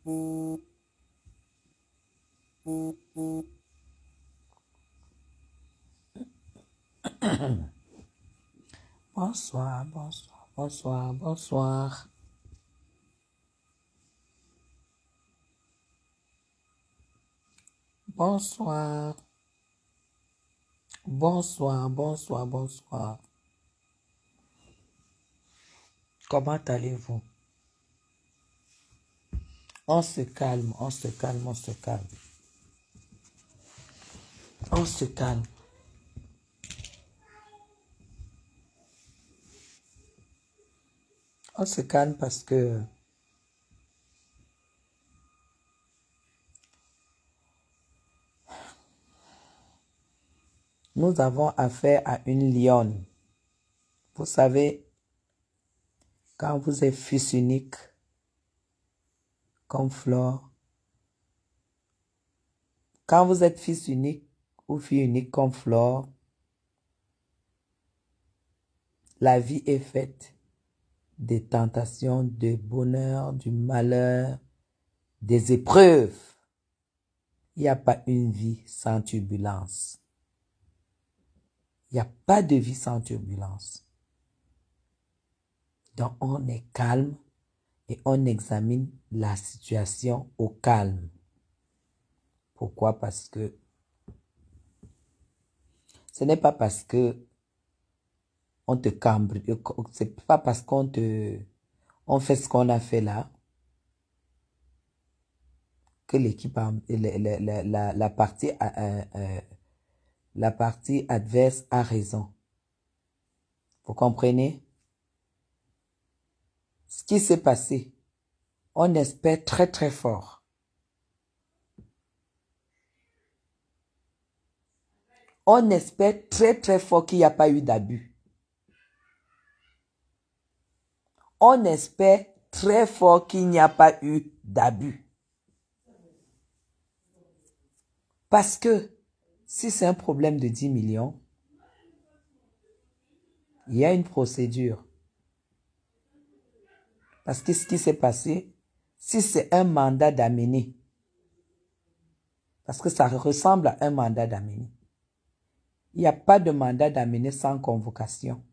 Bonsoir, bonsoir, bonsoir, bonsoir. Bonsoir. Bonsoir, bonsoir, bonsoir. Comment allez-vous? On se calme, on se calme, on se calme. On se calme. On se calme parce que nous avons affaire à une lionne. Vous savez, quand vous êtes fils unique, comme Flore, quand vous êtes fils unique ou fille unique comme Flore, la vie est faite des tentations, du bonheur, du malheur, des épreuves. Il n'y a pas une vie sans turbulence. Il n'y a pas de vie sans turbulence. Donc on est calme et on examine la situation au calme. Pourquoi? Parce que ce n'est pas parce que on te cambre, c'est pas parce qu'on fait ce qu'on a fait là que l'équipe, la partie adverse a raison. Vous comprenez? Ce qui s'est passé, on espère très très fort. On espère très très fort qu'il n'y a pas eu d'abus. On espère très fort qu'il n'y a pas eu d'abus. Parce que si c'est un problème de 10 millions, il y a une procédure. Parce que ce qui s'est passé, si c'est un mandat d'amener, parce que ça ressemble à un mandat d'amener, il n'y a pas de mandat d'amener sans convocation.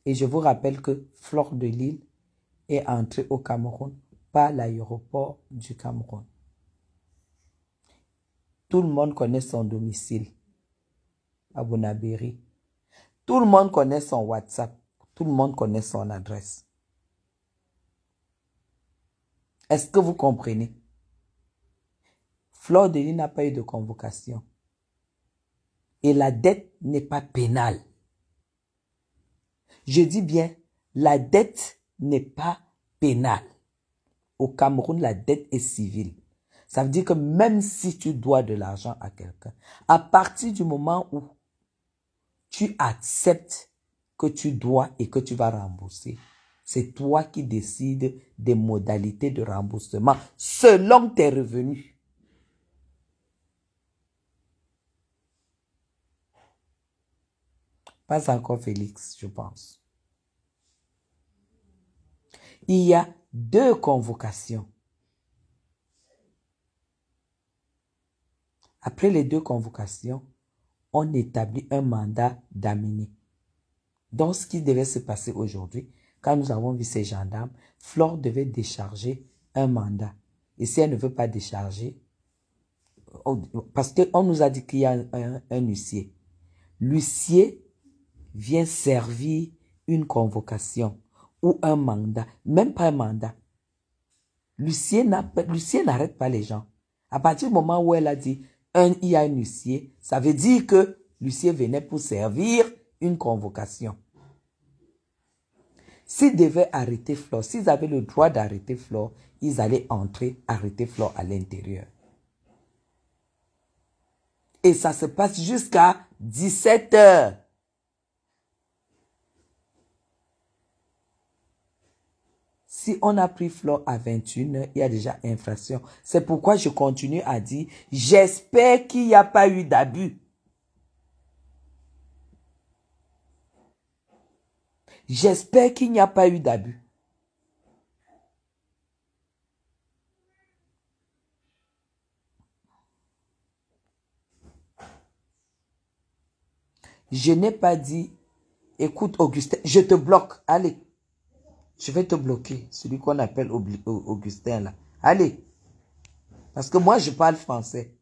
Et je vous rappelle que Flore de Lille est entrée au Cameroun par l'aéroport du Cameroun. Tout le monde connaît son domicile à Bonabéry. Tout le monde connaît son WhatsApp. Tout le monde connaît son adresse. Est-ce que vous comprenez? Flore de Lille n'a pas eu de convocation. Et la dette n'est pas pénale. Je dis bien, la dette n'est pas pénale. Au Cameroun, la dette est civile. Ça veut dire que même si tu dois de l'argent à quelqu'un, à partir du moment où tu acceptes que tu dois et que tu vas rembourser, c'est toi qui décides des modalités de remboursement selon tes revenus. Pas encore Félix, je pense. Il y a 2 convocations. Après les 2 convocations, on établit un mandat d'amener. Donc, ce qui devait se passer aujourd'hui, quand nous avons vu ces gendarmes, Flore devait décharger un mandat. Et si elle ne veut pas décharger, parce qu'on nous a dit qu'il y a un huissier. L'huissier vient servir une convocation ou un mandat, même pas un mandat. L'huissier n'arrête pas les gens. À partir du moment où elle a dit il y a un huissier, ça veut dire que l'huissier venait pour servir une convocation. S'ils devaient arrêter Flore, s'ils avaient le droit d'arrêter Flore, ils allaient entrer, arrêter Flore à l'intérieur. Et ça se passe jusqu'à 17 h. Si on a pris Flore à 21 h, il y a déjà infraction. C'est pourquoi je continue à dire, j'espère qu'il n'y a pas eu d'abus. J'espère qu'il n'y a pas eu d'abus. Je n'ai pas dit, écoute Augustin, je te bloque. Allez, je vais te bloquer. Celui qu'on appelle Augustin là. Allez. Parce que moi, je parle français.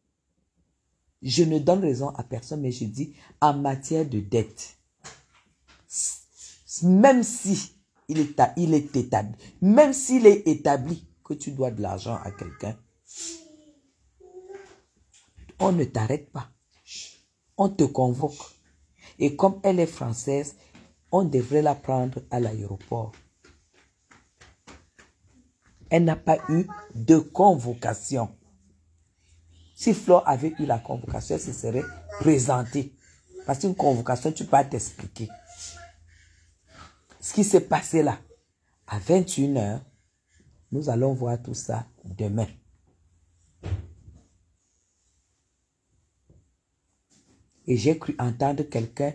Je ne donne raison à personne, mais je dis en matière de dette. Même si il est établi, même s'il est établi que tu dois de l'argent à quelqu'un, on ne t'arrête pas. On te convoque. Et comme elle est française, on devrait la prendre à l'aéroport. Elle n'a pas eu de convocation. Si Flore avait eu la convocation, elle se serait présentée. Parce qu'une convocation, tu peux pas t'expliquer. Ce qui s'est passé là, à 21 h, nous allons voir tout ça demain. Et j'ai cru entendre quelqu'un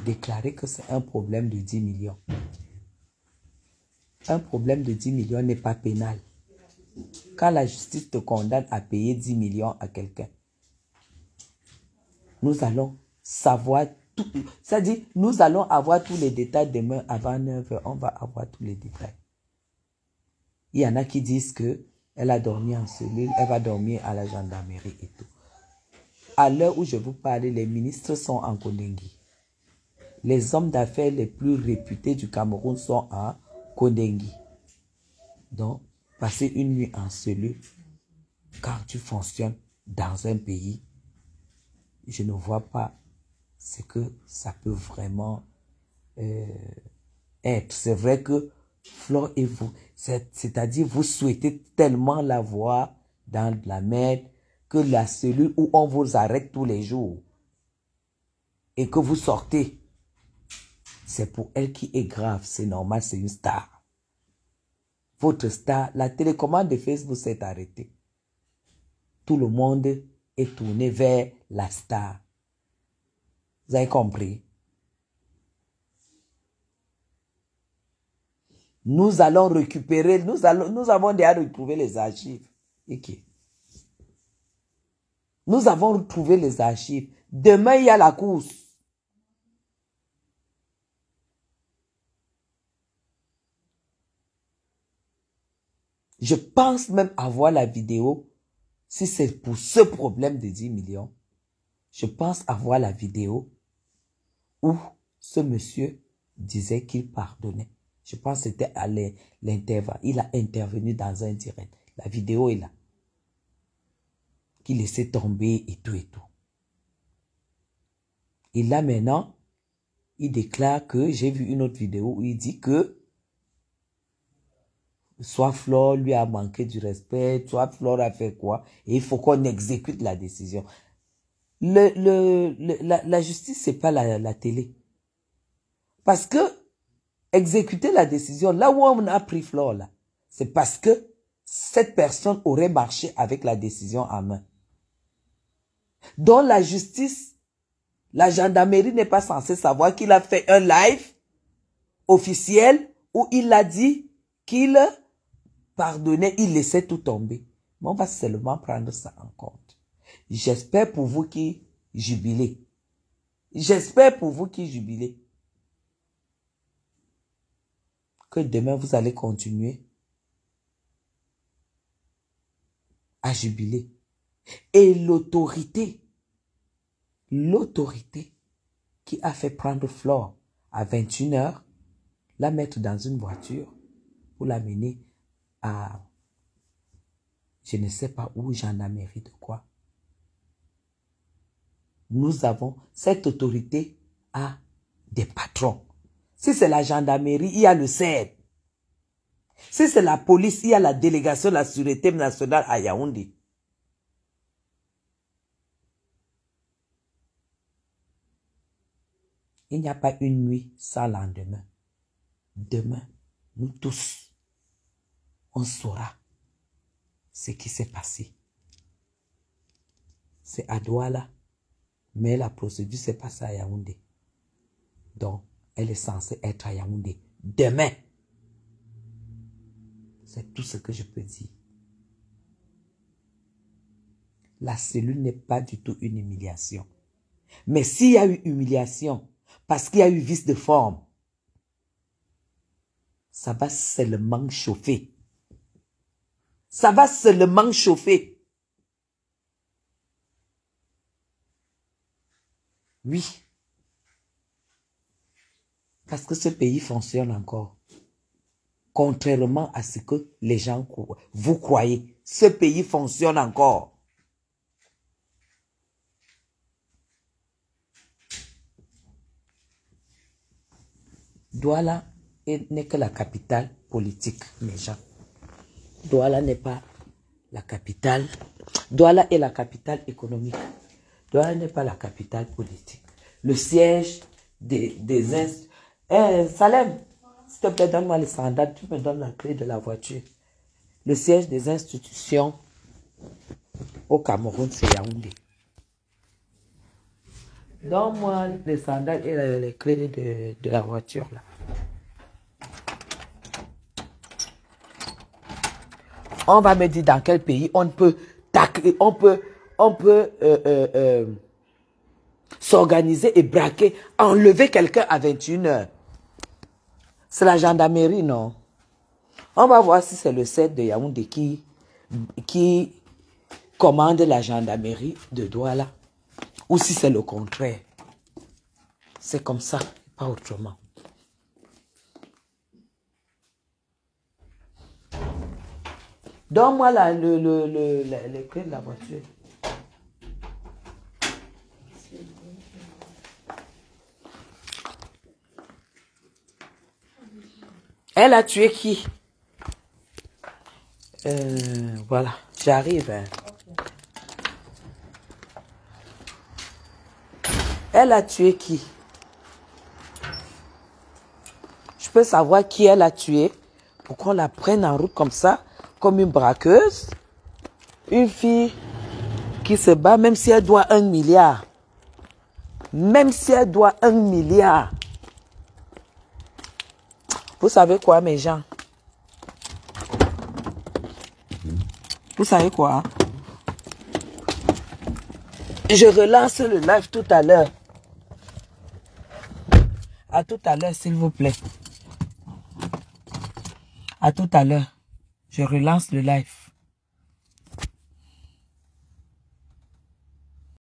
déclarer que c'est un problème de 10 millions. Un problème de 10 millions n'est pas pénal. Quand la justice te condamne à payer 10 millions à quelqu'un, nous allons savoir tout. C'est-à-dire, nous allons avoir tous les détails demain avant 9 h. On va avoir tous les détails. Il y en a qui disent qu'elle a dormi en cellule, elle va dormir à la gendarmerie et tout. À l'heure où je vous parle, les ministres sont en Kondengi. Les hommes d'affaires les plus réputés du Cameroun sont à Kondengi. Donc, passer une nuit en cellule, quand tu fonctionnes dans un pays, je ne vois pas ce que ça peut vraiment être. C'est vrai que Flore et vous, c'est-à-dire vous souhaitez tellement la voir dans la mer que la cellule où on vous arrête tous les jours et que vous sortez, c'est pour elle qui est grave, c'est normal, c'est une star. Votre star, la télécommande de Facebook s'est arrêtée. Tout le monde est tourné vers la star. Vous avez compris? Nous allons récupérer, nous avons déjà retrouvé les archives. Okay. Nous avons retrouvé les archives. Demain, il y a la course. Je pense même avoir la vidéo, si c'est pour ce problème de 10 millions, je pense avoir la vidéo où ce monsieur disait qu'il pardonnait. Je pense que c'était à l'intervalle. Il a intervenu dans un direct. La vidéo est là. Qu'il laissait tomber et tout et tout. Et là maintenant, il déclare que j'ai vu une autre vidéo où il dit que soit Flore lui a manqué du respect, soit Flore a fait quoi, et il faut qu'on exécute la décision. La justice, c'est pas la télé. Parce que exécuter la décision, là où on a pris Flore, là, c'est parce que cette personne aurait marché avec la décision en main. Donc la justice, la gendarmerie n'est pas censée savoir qu'il a fait un live officiel où il a dit qu'il pardonnait, il laissait tout tomber. Mais on va seulement prendre ça en compte. J'espère pour vous qui jubilez. J'espère pour vous qui jubilez que demain vous allez continuer à jubiler. Et l'autorité qui a fait prendre Flore à 21 h, la mettre dans une voiture pour l'amener à, je ne sais pas où, gendarmerie de quoi. Nous avons, cette autorité a des patrons. Si c'est la gendarmerie, il y a le CED. Si c'est la police, il y a la délégation de la sûreté nationale à Yaoundé. Il n'y a pas une nuit sans lendemain. Demain, nous tous, on saura ce qui s'est passé. C'est à Douala, mais la procédure s'est passée à Yaoundé. Donc, elle est censée être à Yaoundé demain. C'est tout ce que je peux dire. La cellule n'est pas du tout une humiliation. Mais s'il y a eu humiliation, parce qu'il y a eu vice de forme, ça va seulement chauffer. Ça va seulement chauffer. Oui. Parce que ce pays fonctionne encore. Contrairement à ce que les gens vous croyez. Ce pays fonctionne encore. Douala n'est que la capitale politique, mes gens. Douala n'est pas la capitale. Douala est la capitale économique. Douala n'est pas la capitale politique. Le siège des institutions. Salem, s'il te plaît, donne-moi les sandales. Tu me donnes la clé de la voiture. Le siège des institutions au Cameroun, c'est Yaoundé. Donne-moi les sandales et les clés de la voiture, là. On va me dire dans quel pays on peut s'organiser et braquer, enlever quelqu'un à 21 h. C'est la gendarmerie, non? On va voir si c'est le CED de Yaoundé qui commande la gendarmerie de Douala ou si c'est le contraire. C'est comme ça, pas autrement. Donne-moi les clés de la voiture. Elle a tué qui? Voilà, j'arrive. Hein. Elle a tué qui? Je peux savoir qui elle a tué pour qu'on la prenne en route comme ça, comme une braqueuse. Une fille qui se bat même si elle doit 1 milliard. Même si elle doit 1 milliard. Vous savez quoi, mes gens? Vous savez quoi? Je relance le live tout à l'heure. À tout à l'heure, s'il vous plaît. À tout à l'heure. Je relance le live.